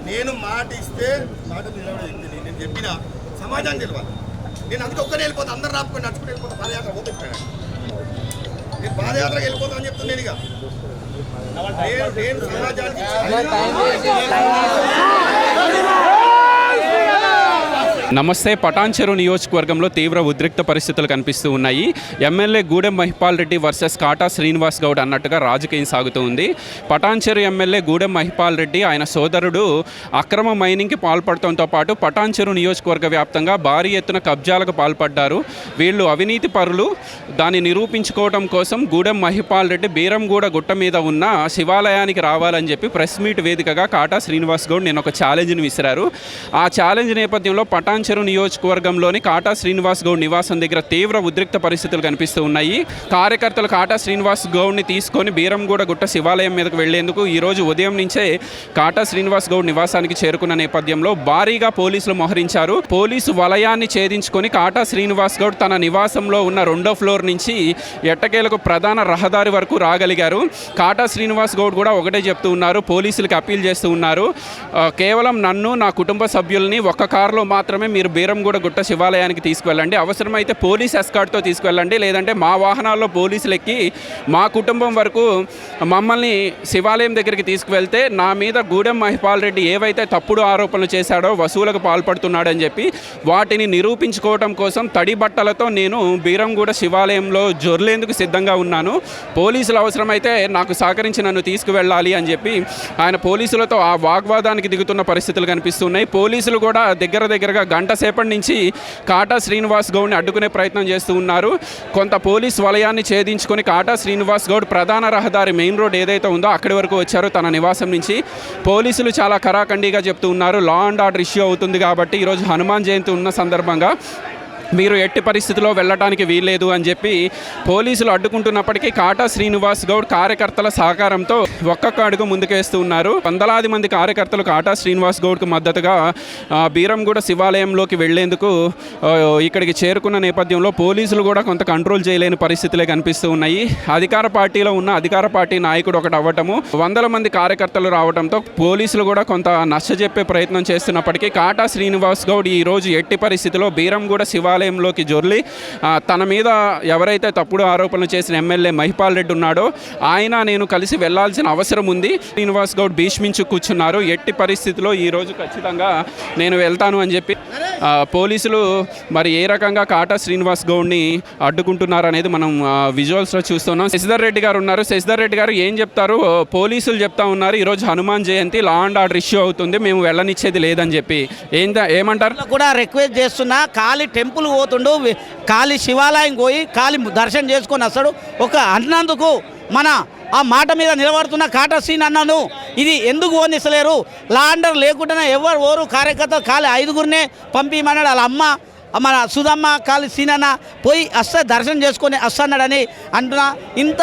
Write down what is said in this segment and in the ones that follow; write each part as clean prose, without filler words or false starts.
నేను మాట ఇస్తే మాట నిలబడేది నేను చెప్పిన సమాజానికి తెలియాలి. నేను అందుకే ఒక్కనే వెళ్ళిపోతా, అందరు రాపుకొని నడుచుకుని వెళ్ళిపోతా. పాదయాత్ర పోతే నేను పాదయాత్రకి వెళ్ళిపోతా అని చెప్తున్నాను. ఇక నేను సమాజానికి నమస్తే. పటాన్చెరు నియోజకవర్గంలో తీవ్ర ఉద్రిక్త పరిస్థితులు కనిపిస్తూ ఉన్నాయి. ఎమ్మెల్యే గూడెం మహిపాల్ రెడ్డి వర్సెస్ కాటా శ్రీనివాస్ గౌడ్ అన్నట్టుగా రాజకీయం సాగుతూ ఉంది. పటాన్చెరు ఎమ్మెల్యే గూడెం మహిపాల్ రెడ్డి ఆయన సోదరుడు అక్రమ మైనింగ్కి పాల్పడటంతో పాటు పటాన్చెరు నియోజకవర్గ వ్యాప్తంగా భారీ ఎత్తున కబ్జాలకు పాల్పడ్డారు. వీళ్ళు అవినీతి పరులు. దాన్ని నిరూపించుకోవడం కోసం గూడెం మహిపాల్ రెడ్డి బీరంగూడ గుట్ట మీద ఉన్న శివాలయానికి రావాలని చెప్పి ప్రెస్ మీట్ వేదికగా కాటా శ్రీనివాస్ గౌడ్ నేను ఒక ఛాలెంజ్ని విసిరారు. ఆ ఛాలెంజ్ నేపథ్యంలో పటాన్చెరు నియోజకవర్గంలోని కాటా శ్రీనివాస్ గౌడ్ నివాసం దగ్గర తీవ్ర ఉద్రిక్త పరిస్థితులు కనిపిస్తూ ఉన్నాయి. కార్యకర్తలు కాటా శ్రీనివాస్ గౌడ్ని తీసుకొని బీరంగూడ గుట్ట శివాలయం మీదకు వెళ్లేందుకు ఈరోజు ఉదయం నుంచే కాటా శ్రీనివాస్ గౌడ్ నివాసానికి చేరుకున్న నేపథ్యంలో భారీగా పోలీసులు మోహరించారు. పోలీసు వలయాన్ని ఛేదించుకొని కాటా శ్రీనివాస్ గౌడ్ తన నివాసంలో ఉన్న 2వ ఫ్లోర్ నుంచి ఎట్టకేలకు ప్రధాన రహదారి వరకు రాగలిగారు. కాటా శ్రీనివాస్ గౌడ్ కూడా ఒకటే చెప్తూ ఉన్నారు, పోలీసులకు అప్పీల్ చేస్తూ ఉన్నారు, కేవలం నన్ను నా కుటుంబ సభ్యుల్ని ఒక కారులో మాత్రమే మీరు బీరంగూడ గుట్ట శివాలయానికి తీసుకువెళ్ళండి, అవసరమైతే పోలీస్ ఎస్కార్ట్తో తీసుకువెళ్ళండి, లేదంటే మా వాహనాల్లో పోలీసులు ఎక్కి మా కుటుంబం వరకు మమ్మల్ని శివాలయం దగ్గరికి తీసుకువెళ్తే నా మీద గూడెం మహిపాల్ రెడ్డి ఏవైతే తప్పుడు ఆరోపణలు చేశాడో వసూలకు పాల్పడుతున్నాడని చెప్పి వాటిని నిరూపించుకోవడం కోసం తడి బట్టలతో నేను బీరంగూడ శివాలయంలో జొర్లేందుకు సిద్ధంగా ఉన్నాను. పోలీసులు అవసరమైతే నాకు సహకరించి నన్ను తీసుకువెళ్ళాలి అని చెప్పి ఆయన పోలీసులతో ఆ వాగ్వాదానికి దిగుతున్న పరిస్థితులు కనిపిస్తున్నాయి. పోలీసులు కూడా దగ్గరగా గంట సేపటి నుంచి కాటా శ్రీనివాస్ గౌడ్ని అడ్డుకునే ప్రయత్నం చేస్తూ ఉన్నారు. కొంత పోలీస్ వలయాన్ని ఛేదించుకొని కాటా శ్రీనివాస్ గౌడ్ ప్రధాన రహదారి మెయిన్ రోడ్ ఏదైతే ఉందో అక్కడి వరకు వచ్చారు తన నివాసం నుంచి. పోలీసులు చాలా కరాఖండిగా చెప్తూ ఉన్నారు, లా అండ్ ఆర్డర్ ఇష్యూ అవుతుంది కాబట్టి ఈరోజు హనుమాన్ జయంతి ఉన్న సందర్భంగా మీరు ఎట్టి పరిస్థితిలో వెళ్ళడానికి వీల్లేదు అని చెప్పి పోలీసులు అడ్డుకుంటున్నప్పటికీ కాటా శ్రీనివాస్ గౌడ్ కార్యకర్తల సహకారంతో ఒక్కొక్క అడుగు ముందుకేస్తూ ఉన్నారు. వందలాది మంది కార్యకర్తలు కాటా శ్రీనివాస్ గౌడ్కు మద్దతుగా బీరంగూడ శివాలయంలోకి వెళ్లేందుకు ఇక్కడికి చేరుకున్న నేపథ్యంలో పోలీసులు కూడా కొంత కంట్రోల్ చేయలేని పరిస్థితులే కనిపిస్తూ ఉన్నాయి. అధికార పార్టీలో ఉన్న అధికార పార్టీ నాయకుడు ఒకటి అవ్వటము, వందల మంది కార్యకర్తలు రావడంతో పోలీసులు కూడా కొంత నచ్చజెప్పే ప్రయత్నం చేస్తున్నప్పటికీ కాటా శ్రీనివాస్ గౌడ్ ఈరోజు ఎట్టి పరిస్థితిలో బీరంగూడ శివాలయంలోకి జొర్లి తన మీద ఎవరైతే తప్పుడు ఆరోపణలు చేసిన ఎమ్మెల్యే మహిపాల్ రెడ్డి ఉన్నాడో ఆయన నేను కలిసి వెళ్లాల్సిన అవసరం ఉంది. శ్రీనివాస్ గౌడ్ భీష్మించు కూర్చున్నారు. ఎట్టి పరిస్థితిలో ఈరోజు ఖచ్చితంగా నేను వెళ్తాను అని చెప్పి పోలీసులు మరి ఏ రకంగా కాటా శ్రీనివాస్ గౌడ్ని అడ్డుకుంటున్నారు అనేది మనం విజువల్స్లో చూస్తున్నాం. శశిధర్ రెడ్డి గారు ఉన్నారు. శశిధర్ రెడ్డి గారు ఏం చెప్తారు? పోలీసులు చెప్తా ఉన్నారు ఈరోజు Hanuman Jayanti, law and order issue అవుతుంది, మేము వెళ్ళనిచ్చేది లేదని చెప్పి ఏమంటారు? కూడా రిక్వెస్ట్ చేస్తున్నా, ఖాళీ టెంపుల్ పోతుండు, ఖాళీ శివాలయం పోయి ఖాళీ దర్శనం చేసుకొని వస్తాడు. ఒక అన్నందుకు మన ఆ మాట మీద నిలబడుతున్న కాటా శ్రీని అన్నాను, ఇది ఎందుకు ఓనిస్తలేరు? లా అండర్ లేకుండానే ఎవరు కార్యకర్తలు ఖాళీ 5గురినే పంపిమన్నాడు. వాళ్ళ అమ్మ మన సుధమ్మ ఖాళీ సీనన్న పోయి వస్తే దర్శనం చేసుకొని వస్తున్నాడని అంటున్నా. ఇంత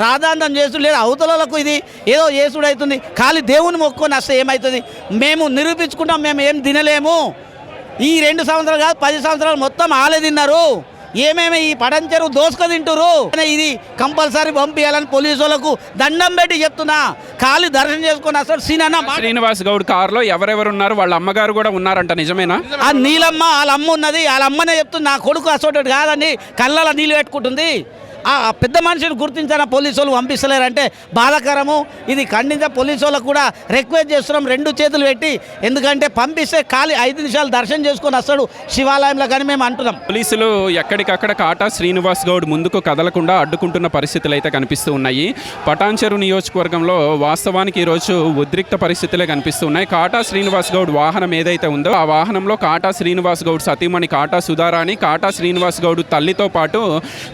రాధాంతం చేస్తూ లేదు అవతలకు ఇది ఏదో చేసుడు అవుతుంది. ఖాళీ దేవుని మొక్కుకొని వస్తే ఏమవుతుంది? మేము నిరూపించుకుంటాం, మేము ఏం తినలేము. ఈ 2 సంవత్సరాలు కాదు 10 సంవత్సరాలు మొత్తం ఆలే తిన్నారు. ఏమేమి ఈ పటాన్చెరు దోసుక తింటురు. ఇది కంపల్సరీ పంపించాలని పోలీసు వాళ్ళకు దండం పెట్టి చెప్తున్నా. ఖాళీ దర్శనం చేసుకొని అసలు శ్రీనివాస్ గౌడ్ కారులో ఎవరెవరు ఉన్నారు? వాళ్ళ అమ్మగారు కూడా ఉన్నారంట, నిజమేనా? ఆ నీలమ్మ వాళ్ళ అమ్మ ఉన్నది. వాళ్ళ అమ్మనే చెప్తుంది, నా కొడుకు అసోటోడు కాదని కళ్ళలో నీళ్ళు పెట్టుకుంటుంది. ఆ పెద్ద మనిషిని గుర్తించిన పోలీసు వాళ్ళు పంపిస్తలేరంటే బాధాకరము. ఇది ఖండించే పోలీసు వాళ్ళకు కూడా రిక్వెస్ట్ చేస్తున్నాం, 2 చేతులు పెట్టి. ఎందుకంటే పంపిస్తే ఖాళీ 5 నిమిషాలు దర్శనం చేసుకొని వస్తాడు శివాలయంలో కానీ మేము అంటున్నాం. పోలీసులు ఎక్కడికక్కడ కాటా శ్రీనివాస్ గౌడ్ ముందుకు కదలకుండా అడ్డుకుంటున్న పరిస్థితులు అయితే కనిపిస్తూ ఉన్నాయి. పటాన్చెరు నియోజకవర్గంలో వాస్తవానికి ఈరోజు ఉద్రిక్త పరిస్థితులే కనిపిస్తూ ఉన్నాయి. కాటా శ్రీనివాస్ గౌడ్ వాహనం ఏదైతే ఉందో ఆ వాహనంలో కాటా శ్రీనివాస్ గౌడ్ సతీమణి కాటా సుధారాణి, కాటా శ్రీనివాస్ గౌడ్ తల్లితో పాటు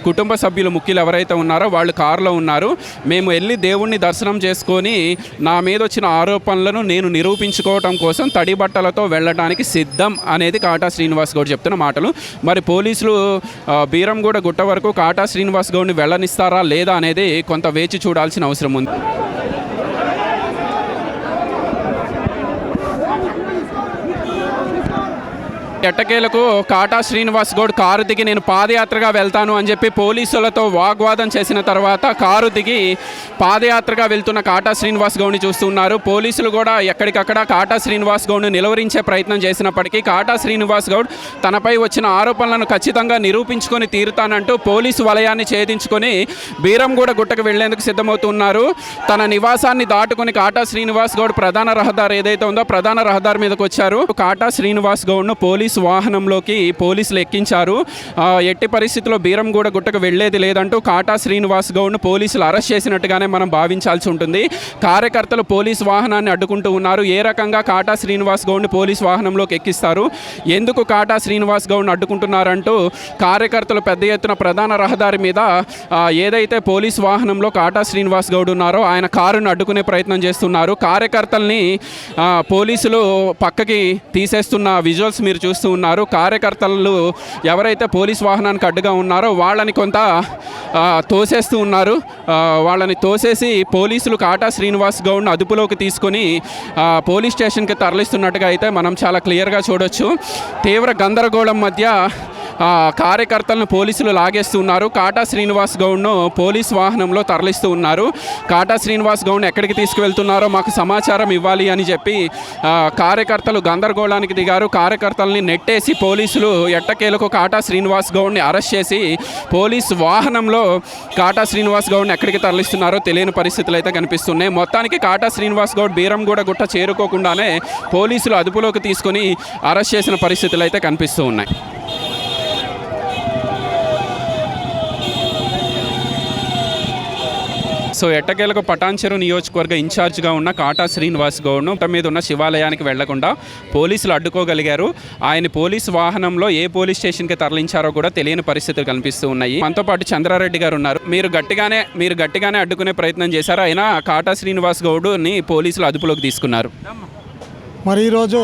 కుటుంబ సభ్యులు ముఖ్యులు ఎవరైతే ఉన్నారో వాళ్ళు కారులో ఉన్నారు. మేము వెళ్ళి దేవుణ్ణి దర్శనం చేసుకొని నా మీద వచ్చిన ఆరోపణలను నేను నిరూపించుకోవటం కోసం తడి బట్టలతో వెళ్ళడానికి సిద్ధం అనేది కాటా శ్రీనివాస్ గౌడ్ చెప్తున్న మాటలు. మరి పోలీసులు బీరంగూడ గుట్ట వరకు కాటా శ్రీనివాస్ గౌడ్ని వెళ్ళనిస్తారా లేదా అనేది కొంత వేచి చూడాల్సిన అవసరం ఉంది. ఎట్టకేలకు కాటా శ్రీనివాస్ గౌడ్ కారు దిగి నేను పాదయాత్రగా వెళ్తాను అని చెప్పి పోలీసులతో వాగ్వాదం చేసిన తర్వాత కారు దిగి పాదయాత్రగా వెళ్తున్న కాటా శ్రీనివాస్ గౌడ్ని చూస్తున్నారు. పోలీసులు కూడా ఎక్కడికక్కడ కాటా శ్రీనివాస్ గౌడ్ను నిలువరించే ప్రయత్నం చేసినప్పటికీ కాటా శ్రీనివాస్ గౌడ్ తనపై వచ్చిన ఆరోపణలను ఖచ్చితంగా నిరూపించుకొని తీరుతానంటూ పోలీసు వలయాన్ని ఛేదించుకొని బీరంగూడ గుట్టకు వెళ్లేందుకు సిద్ధమవుతున్నారు. తన నివాసాన్ని దాటుకుని కాటా శ్రీనివాస్ గౌడ్ ప్రధాన రహదారి ఏదైతే ఉందో ప్రధాన రహదారి మీదకి వచ్చారు. కాటా శ్రీనివాస్ గౌడ్ను పోలీసు వాహనంలోకి పోలీసులు ఎక్కించారు. ఎట్టి పరిస్థితుల్లో బీరంగూడ గుట్టకు వెళ్లేది లేదంటూ కాటా శ్రీనివాస్ గౌడ్ను పోలీసులు అరెస్ట్ చేసినట్టుగానే మనం భావించాల్సి ఉంటుంది. కార్యకర్తలు పోలీసు వాహనాన్ని అడ్డుకుంటూ ఉన్నారు. ఏ రకంగా కాటా శ్రీనివాస్ గౌడ్ని పోలీసు వాహనంలోకి ఎక్కిస్తారు, ఎందుకు కాటా శ్రీనివాస్ గౌడ్ని అడ్డుకుంటున్నారంటూ కార్యకర్తలు పెద్ద ఎత్తున ప్రధాన రహదారి మీద ఏదైతే పోలీసు వాహనంలో కాటా శ్రీనివాస్ గౌడ్ ఉన్నారో ఆయన కారును అడ్డుకునే ప్రయత్నం చేస్తున్నారు. కార్యకర్తల్ని పోలీసులు పక్కకి తీసేస్తున్న విజువల్స్ మీరు చూస్తూ ఉన్నారు. కార్యకర్తలు ఎవరైతే పోలీస్ వాహనానికి అడ్డుగా ఉన్నారో వాళ్ళని కొంత తోసేస్తూ ఉన్నారు. వాళ్ళని తోసేసి పోలీసులు కాటా శ్రీనివాస్ గౌడ్ను అదుపులోకి తీసుకొని పోలీస్ స్టేషన్కి తరలిస్తున్నట్టుగా అయితే మనం చాలా క్లియర్గా చూడొచ్చు. తీవ్ర గందరగోళం మధ్య కార్యకర్తలను పోలీసులు లాగేస్తున్నారు. కాటా శ్రీనివాస్ గౌడ్ను పోలీస్ వాహనంలో తరలిస్తూ ఉన్నారు. కాటా శ్రీనివాస్ గౌడ్ను ఎక్కడికి తీసుకువెళ్తున్నారో మాకు సమాచారం ఇవ్వాలి అని చెప్పి కార్యకర్తలు గందరగోళానికి దిగారు. కార్యకర్తల్ని నెట్టేసి పోలీసులు ఎట్టకేలకు కాటా శ్రీనివాస్ గౌడ్ని అరెస్ట్ చేసి పోలీస్ వాహనంలో కాటా శ్రీనివాస్ గౌడ్ని ఎక్కడికి తరలిస్తున్నారో తెలియని పరిస్థితులు అయితే కనిపిస్తున్నాయి. మొత్తానికి కాటా శ్రీనివాస్ గౌడ్ బీరంగూడ గుట్ట చేరుకోకుండానే పోలీసులు అదుపులోకి తీసుకొని అరెస్ట్ చేసిన పరిస్థితులు అయితే కనిపిస్తూ ఉన్నాయి. సో ఎట్టకేలకు పటాన్చెరు నియోజకవర్గ ఇన్ఛార్జ్గా ఉన్న కాటా శ్రీనివాస్ గౌడ్ను మీద ఉన్న శివాలయానికి వెళ్లకుండా పోలీసులు అడ్డుకోగలిగారు. ఆయన పోలీసు వాహనంలో ఏ పోలీస్ స్టేషన్కి తరలించారో కూడా తెలియని పరిస్థితులు కనిపిస్తూ ఉన్నాయి. మనతో పాటు చంద్రారెడ్డి గారు ఉన్నారు. మీరు గట్టిగానే అడ్డుకునే ప్రయత్నం చేశారు, అయినా కాటా శ్రీనివాస్ గౌడ్ని పోలీసులు అదుపులోకి తీసుకున్నారు. మరి ఈరోజు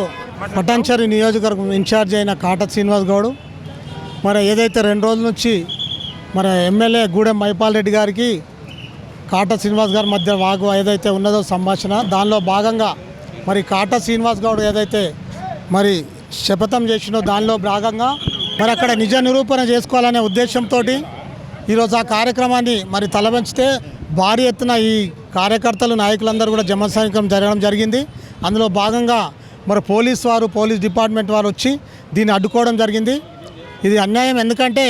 పటాన్చెరు నియోజకవర్గం ఇన్ఛార్జ్ అయిన కాటా శ్రీనివాస్ గౌడ్ మరి ఏదైతే 2 రోజుల నుంచి మరి ఎమ్మెల్యే గూడెం మైపాల్ రెడ్డి గారికి కాటా శ్రీనివాస్ గారి మధ్య వాగు ఏదైతే ఉన్నదో సంభాషణ, దానిలో భాగంగా మరి కాటా శ్రీనివాస్ గౌడ్ ఏదైతే మరి శపథం చేసినో దానిలో భాగంగా మరి అక్కడ నిజ నిరూపణ చేసుకోవాలనే ఉద్దేశంతో ఈరోజు ఆ కార్యక్రమాన్ని మరి తలవంచితే భారీ ఎత్తున ఈ కార్యకర్తలు నాయకులందరూ కూడా జనసైనికం జరగడం జరిగింది. అందులో భాగంగా మరి పోలీస్ డిపార్ట్మెంట్ వారు వచ్చి దీన్ని అడ్డుకోవడం జరిగింది. ఇది అన్యాయం. ఎందుకంటే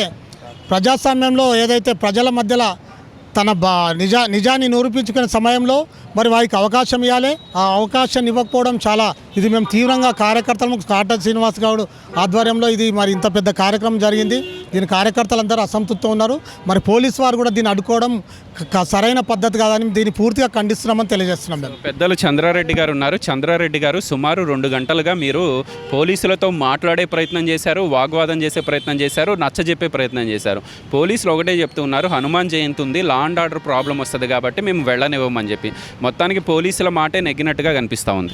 ప్రజాస్వామ్యంలో ఏదైతే ప్రజల మధ్యలో తన నిజాన్ని నిరూపించుకునే సమయంలో మరి వారికి అవకాశం ఇవ్వాలి. ఆ అవకాశాన్ని ఇవ్వకపోవడం చాలా ఇది మేము తీవ్రంగా కార్యకర్తలకు కాటా శ్రీనివాస్ గౌడ్ ఆధ్వర్యంలో ఇది మరి ఇంత పెద్ద కార్యక్రమం జరిగింది. దీని కార్యకర్తలందరూ అసంతృప్తితో ఉన్నారు. మరి పోలీసు వారు కూడా దీన్ని అడ్డుకోవడం సరైన పద్ధతి కాదని దీన్ని పూర్తిగా ఖండిస్తున్నామని తెలియజేస్తున్నాం. మేము పెద్దలు చంద్రారెడ్డి గారు ఉన్నారు. చంద్రారెడ్డి గారు సుమారు 2 గంటలుగా మీరు పోలీసులతో మాట్లాడే ప్రయత్నం చేశారు, వాగ్వాదం చేసే ప్రయత్నం చేశారు, నచ్చజెప్పే ప్రయత్నం చేశారు. పోలీసులు ఒకటే చెప్తున్నారు, హనుమాన్ జయంతి ఉంది, లా అండ్ ఆర్డర్ ప్రాబ్లం వస్తుంది కాబట్టి మేము వెళ్ళనివ్వమని చెప్పి. మొత్తానికి పోలీసుల మాటే నెగ్గినట్టుగా కనిపిస్తూ ఉంది.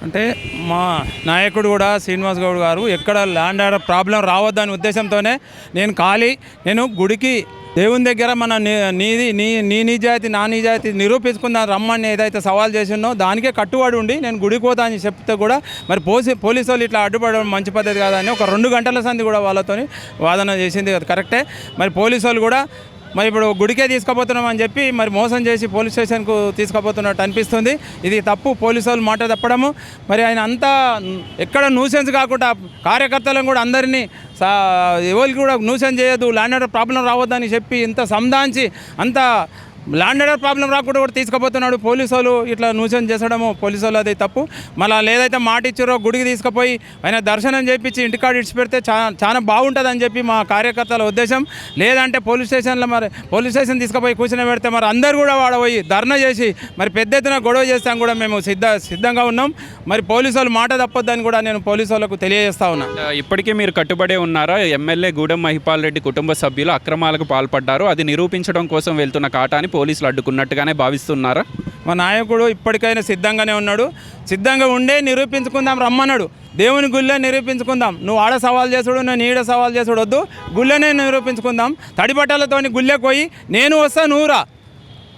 అంటే మా నాయకుడు కూడా శ్రీనివాస్ గౌడ్ గారు ఎక్కడ ల్యాండ్ ఆర్డర్ ప్రాబ్లం రావద్దనే ఉద్దేశంతోనే నేను గుడికి దేవుని దగ్గర మన నీ నిజాయితీ నా నిజాయితీ నిరూపించుకున్న రమ్మని ఏదైతే సవాల్ చేసినో దానికే కట్టుబడి ఉండి నేను గుడికి పోతా అని చెప్తే కూడా మరి పోలీసు వాళ్ళు ఇట్లా అడ్డుపడడం మంచి పద్ధతి కాదని ఒక 2 గంటల సంది కూడా వాళ్ళతో వాదన చేసింది కరెక్టే. మరి పోలీసు వాళ్ళు కూడా మరి ఇప్పుడు గుడికే తీసుకుపోతున్నాం అని చెప్పి మరి మోసం చేసి పోలీస్ స్టేషన్కు తీసుకుపోతున్నట్టు అనిపిస్తుంది. ఇది తప్పు, పోలీసు వాళ్ళు మాట తప్పడము. మరి ఆయన అంతా ఎక్కడ న్యూసెన్స్ కాకుండా కార్యకర్తలను కూడా అందరినీ ఎవరికి కూడా న్యూసెన్స్ చేయొద్దు, ల్యాండ్ ఆర్డర్ ప్రాబ్లం రావద్దని చెప్పి ఇంత సంధానించి అంత ల్యాండ్ ఆర్డర్ ప్రాబ్లం రాకుండా కూడా తీసుకుపోతున్నాడు. పోలీసు వాళ్ళు ఇట్లా న్యూసెన్స్ చేసడము పోలీసు వాళ్ళు అది తప్పు. మళ్ళీ ఏదైతే మాట ఇచ్చారో గుడికి తీసుకుపోయి ఆయన దర్శనం చేయించి ఇంటికాడ ఇడిచిపెడితే చాలా బాగుంటుంది అని చెప్పి మా కార్యకర్తల ఉద్దేశం. లేదంటే పోలీస్ స్టేషన్లో మరి పోలీస్ స్టేషన్ తీసుకుపోయి కూర్చొని పెడితే మరి అందరు కూడా వాడపోయి ధర్నా చేసి మరి పెద్ద ఎత్తున గొడవ చేస్తాం కూడా మేము సిద్ధంగా ఉన్నాం. మరి పోలీసు వాళ్ళు మాట తప్పొద్దని కూడా నేను పోలీసు వాళ్ళకు తెలియజేస్తా ఉన్నా. ఇప్పటికే మీరు కట్టుబడే ఉన్నారా? ఎమ్మెల్యే గూడెం మహిపాల్ రెడ్డి కుటుంబ సభ్యులు అక్రమాలకు పాల్పడ్డారు, అది నిరూపించడం కోసం వెళ్తున్న కాటాని పోలీసులు అడ్డుకున్నట్టుగానే భావిస్తున్నారా? మా నాయకుడు ఇప్పటికైనా సిద్ధంగానే ఉన్నాడు. సిద్ధంగా ఉండే నిరూపించుకుందాం రమ్మన్నాడు. దేవుని గుళ్ళే నిరూపించుకుందాం. నువ్వు ఆడ సవాల్ చేసుడు, నేను ఈడ సవాల్ చేసుడు వద్దు, గుళ్ళనే నిరూపించుకుందాం. తడిబట్టలతోని గుళ్ళకి పోయి నేను వస్తా నువ్వు రా,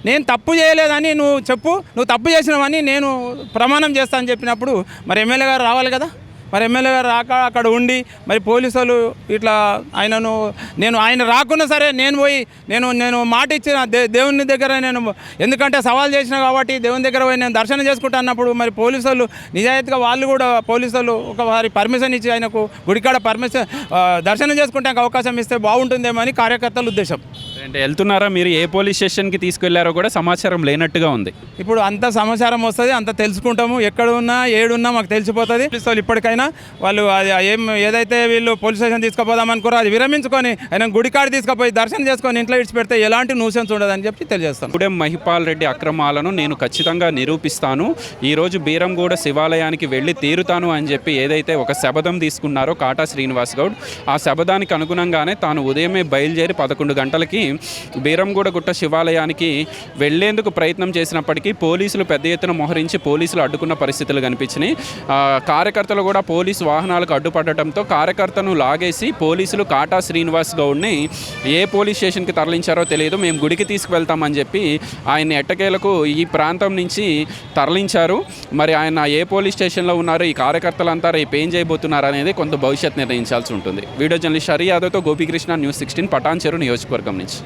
నేను తప్పు చేయలేదని నువ్వు చెప్పు, నువ్వు తప్పు చేసినావని నేను ప్రమాణం చేస్తా అని చెప్పినప్పుడు మరి ఎమ్మెల్యే గారు రావాలి కదా. మరి ఎమ్మెల్యే గారు రాక అక్కడ ఉండి మరి పోలీసులు ఇట్లా ఆయన రాకున్నా సరే నేను పోయి నేను మాట ఇచ్చిన దేవుని దగ్గర నేను ఎందుకంటే సవాల్ చేసిన కాబట్టి దేవుని దగ్గర పోయి నేను దర్శనం చేసుకుంటా అన్నప్పుడు మరి పోలీసులు నిజాయితీగా వాళ్ళు కూడా పోలీసులు ఒకసారి పర్మిషన్ ఇచ్చి ఆయనకు గుడికాడ దర్శనం చేసుకుంటానికి అవకాశం ఇస్తే బాగుంటుందేమో అని కార్యకర్తల ఉద్దేశం. అంటే వెళ్తున్నారా మీరు? ఏ పోలీస్ స్టేషన్కి తీసుకెళ్లారో కూడా సమాచారం లేనట్టుగా ఉంది. ఇప్పుడు అంత సమాచారం వస్తుంది, అంత తెలుసుకుంటాము. ఎక్కడ ఉన్నా ఏడున్నా మాకు తెలిసిపోతుంది. పోలీసులు ఇప్పటికైనా వాళ్ళు అది ఏదైతే వీళ్ళు పోలీస్ స్టేషన్ తీసుకుపోదాం అనుకోరో అది విరమించుకొని ఆయన గుడికాడి తీసుకుపోయి దర్శనం చేసుకొని ఇంట్లో ఇడిచిపెడితే ఎలాంటి న్యూసెన్స్ ఉండదని చెప్పి తెలియజేస్తాను. గూడెం మహిపాల్ రెడ్డి అక్రమాలను నేను ఖచ్చితంగా నిరూపిస్తాను, ఈరోజు బీరంగూడ శివాలయానికి వెళ్ళి తీరుతాను అని చెప్పి ఏదైతే ఒక శపథం తీసుకున్నారో కాటా శ్రీనివాస్ గౌడ్, ఆ శపథానికి అనుగుణంగానే తాను ఉదయమే బయలుదేరి 11 గంటలకి బీరంగూడ గుట్ట శివాలయానికి వెళ్లేందుకు ప్రయత్నం చేసినప్పటికీ పోలీసులు పెద్ద ఎత్తున మోహరించి పోలీసులు అడ్డుకున్న పరిస్థితులు కనిపించినాయి. కార్యకర్తలు కూడా పోలీసు వాహనాలకు అడ్డుపడటంతో కార్యకర్తను లాగేసి పోలీసులు కాటా శ్రీనివాస్ గౌడ్ని ఏ పోలీస్ స్టేషన్కి తరలించారో తెలియదు, మేము గుడికి తీసుకువెళ్తామని చెప్పి ఆయన్ని ఎట్టకేలకు ఈ ప్రాంతం నుంచి తరలించారు. మరి ఆయన ఏ పోలీస్ స్టేషన్లో ఉన్నారు, ఈ కార్యకర్తలంతా రేపు ఏం చేయబోతున్నారు అనేది కొంత భవిష్యత్ నిర్ణయించాల్సి ఉంటుంది. వీడియో జర్నలిస్ట్ హరి యాదవ్తో గోపీకృష్ణ, న్యూస్ 16, పటాన్చెరు నియోజకవర్గం నుంచి.